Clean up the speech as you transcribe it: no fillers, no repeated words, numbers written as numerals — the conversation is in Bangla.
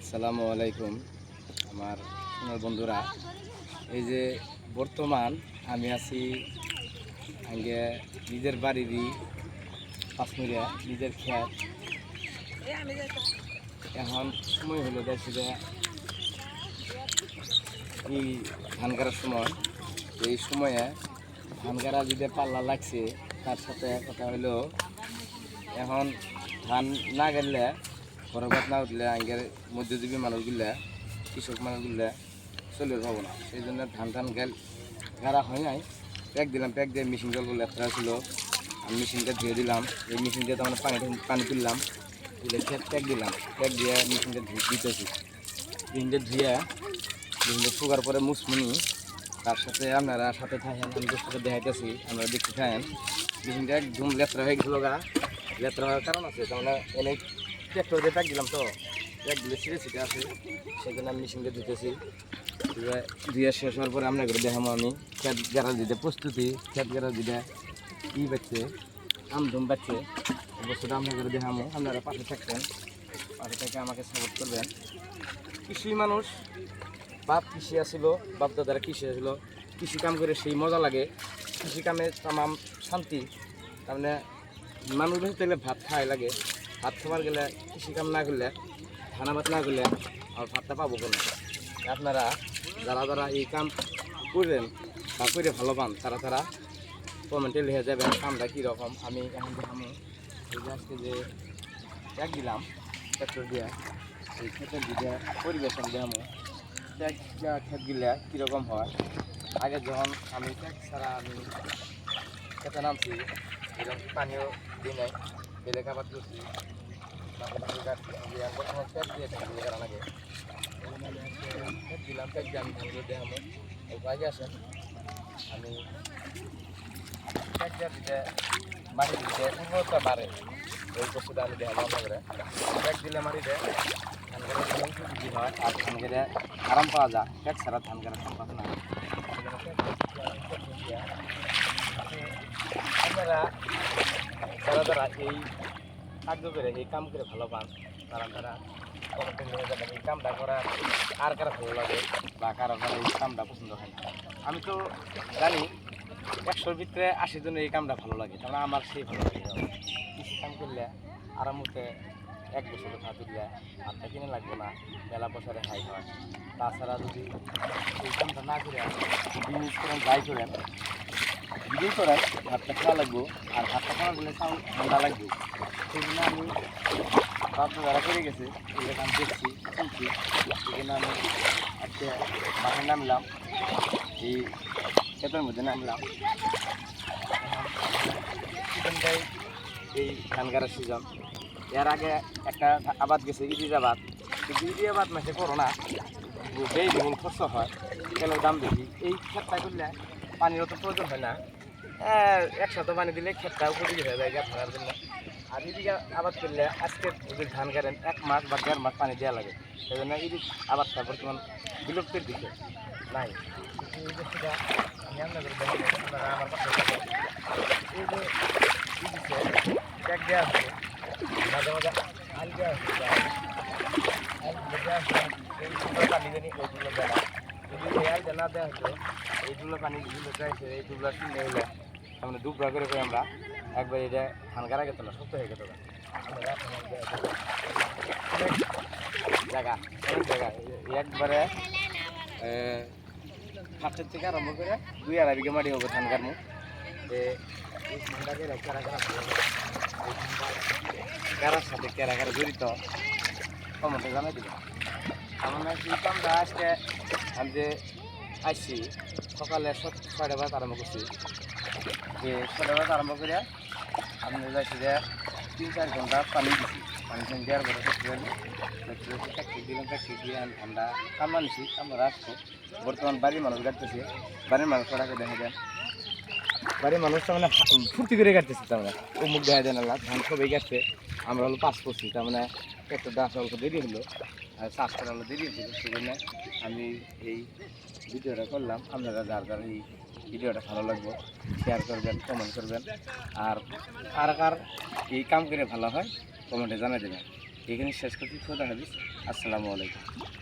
আসসালামু আলাইকুম আমার সোনার বন্ধুরা। এই যে বর্তমান আমি আছি আগে নিজের বাড়িরই পাঁচমিরিয়া নিজের খেত। এখন সময় হলো দেখছি যে এই ধান কাটার সময়, এই সময়ে ধান কাটা যদি পাল্লা লাগছে, তার সাথে কথা হলো এখন ধান না গেলে বরবাদ না উঠলে আগের মধ্যজীবী মানুষগুলা, কৃষক মানুষগুলা চলে পাবো না। সেই জন্য ধান গাড়া হয় নাই। প্যাক দিলাম, প্যাক দিয়ে মেশিন জলগুলো লেখা ছিল, আমি মেশিনটা ধুয়ে দিলাম। এই মেশিন দিয়ে তখন পানি তুললাম, তুলে খেত প্যাক দিলাম, প্যাক দিয়ে মেশিনটা দিতেছি। মেশিনটা ধুয়ে মেশিনটা শুকার পরে মুসমুনি, তার সাথে আপনারা সাথে থাকেন, আমি সাথে দেখাইতেছি, আপনারা দেখতে থাকেন। মেশিনটা একদম লেত্রা হয়ে গেছিল। লেত্রা হওয়ার কারণ আছে, তাহলে এনে ট্র্যাক্টর দিয়ে প্যাক দিলাম, তো প্যাক দিলে ছিটে আছে, সেখানে আমি মেশিনটা ধুতেছি। ধুয়ে শেষ হওয়ার পরে আমরা করে দেখাবো আমি খেত গেড়া দিতে প্রস্তুতি। খেত গেড়া দিতে ই বাচ্চে আমধুম বাচ্চে বস্তুটা আমরা করে দেখাবো। আপনারা পাশে থাকবেন, পাশে থেকে আমাকে সাপোর্ট করবেন। কৃষি মানুষ, বাপ কৃষি আসিল, বাপ দাদারা কৃষি আসিল, কৃষি কাম করে সেই মজা লাগে। কৃষি কামে তামাম শান্তি। তার মানে মানুষ বেঁচে ভাত খাওয়াই লাগে। ভাত খাবার গেলে কৃষি কাম না করলে, ধানা ভাত না করলে আর ভাতটা পাবো কোনো। আপনারা যারা এই কাম করবেন বা করে ভালো পান, তারা কমেন্টে লিখে যাবেন কামটা কীরকম। আমি এখন দেখামো এই যে আজকে যে ট্যাগ দিলাম ট্র্যাক্টর দিয়ে, এই ক্ষেতের দিকে পরিবেশন দেখামো খেত গিলা কীরকম হয়। আগে যখন আমি ট্যাগ ছাড়া আমি খেতে নামছি, এরকম পানিও দিই নাই, বেলে খাবার করছি, বর্তমান ট্যাগ দিয়ে কারণ আগে দিলাম। ট্যাগ দিয়ে আমি ধানগুলো দেখামো, অল্প আগে আসেন। আমি ট্যাগ দেওয়ার দিতে মাটি দিতে উর্বরতা বাড়ে, ওই বস্তুটা আমি দেখাবো আপনাদের। ট্যাগ দিলে মাটিতে ধান গাড়া উপযোগী হয়, আর ধান গাড়ে আরাম পাওয়া যায়। ট্যাগ ছাড়া ধান গাড়া সম্ভব না। আপনারা যারা এই কার্য করে, এই কাম করে ভালো পান, তারা কমেন্টে নিয়ে যাবেন এই কামটা করা আর কারা ভালো লাগে বা কারা এই কামটা পছন্দ হয় না। আমি তো জানি 100-র ভিতরে 80 জন এই কামটা ভালো লাগে, তাহলে আমার সেই ভালো লাগে। কৃষি কাম করলে আরামতে 1 বছর ভাত তুললে ভাতটা কিনে লাগবে না, মেলা বছরে হাই হয়। তাছাড়া যদি এই কামটা না করে বিজনেস করেন, যাই করেন, বিক্রি করেন, ভাতটা খাওয়া লাগবো। আর ভাতটা খাওয়া গেলে ঠান্ডা লাগবে। সেই জন্য আমি ভাত যারা করে গেছে এগুলো আমি দেখছি, শুনছি। সেখানে আমি আজকে মাঠে নামলাম, এই ক্ষেতের মধ্যে নামলাম। সিজনটাই এই ধান গাড়ার সিজন। এর আগে একটা আবাদ গেছে ইরিজ আবাদ, কিন্তু ইরি আবাদ মাসে করো না, বেশ বহুল খরচ হয়, তেলের দাম বেশি। এই ক্ষেতটা করলে পানির অত প্রয়োজন হয় না, একসাথে পানি দিলে ক্ষেতটা উপযোগী হয়ে যায় ধরার জন্য। আর এদিকে আবাদ করলে আজকে যদি ধান কাটেন 1 মাস বা 1.5 মাস পানি দেওয়া লাগে। সেই জন্য এই আবাদটা বর্তমান বিলুপ্তির দিকে নাই। এই বস্তুটা আমি আপনাদের আপনারা আমার পাশে এই যে দিচ্ছে ট্যাগ দেওয়া আছে, মাঝে মাঝে আল দেওয়া আছে, এইগুলো পানি জানি ওইগুলো দেওয়া। যদি এই আলটা না দেওয়া হতো, এইগুলো পানি যেগুলো চাইছে এইগুলো শূন্য হইলে আমরা ডুবরা করে আমরা একবার এটা ধান গাড়া গেত না, শক্ত হয়ে গেত না। জায়গা অনেক জায়গা একবারে 5 থেকে আরম্ভ করে 2-2.5 বিঘা মাটি হবে ধান গাড়মু। এই ধানটা গেলে কারার সাথে কারা জড়িত কমেন্টে জানাই দিল। আমার এই কামটা আজকে আমি যে আসছি সকালে 6টা বাজে আরম্ভ করছি। যে 6টা বাজে আরম্ভ করে আপনি যাচ্ছি যে 3-4 ঘন্টা পানি দিচ্ছি। পানি দেওয়ার পরে ট্যাক্সি দিয়ে আমি ঠান্ডা কামড়া নিছি, কামড়া আসছে। বর্তমান বাড়ির মানুষ কাটতেছে, বাড়ির মানুষ ওটাকে দেখা যায়, বাড়ির মানুষ তার মানে ফুর্তি করে কাটতেছে। তার মানে ও মুখ দেখা যায় না, ধান সবাই কাটছে, আমরা হলো পাস করছি। তার মানে একটা দাস অল্প দেরি হলো, আর চাষ করা হলো দেরি হলো। সেই জন্য আমি এই ভিডিওটা করলাম। আপনারা যার এই ভিডিওটা ভালো লাগবে শেয়ার করবেন, কমেন্ট করবেন। আর কার এই কাম করে ভালো হয় কমেন্টে জানাই দেবেন। এখানে শেষ করছি। খোদা হাফিজ, আসসালামু আলাইকুম।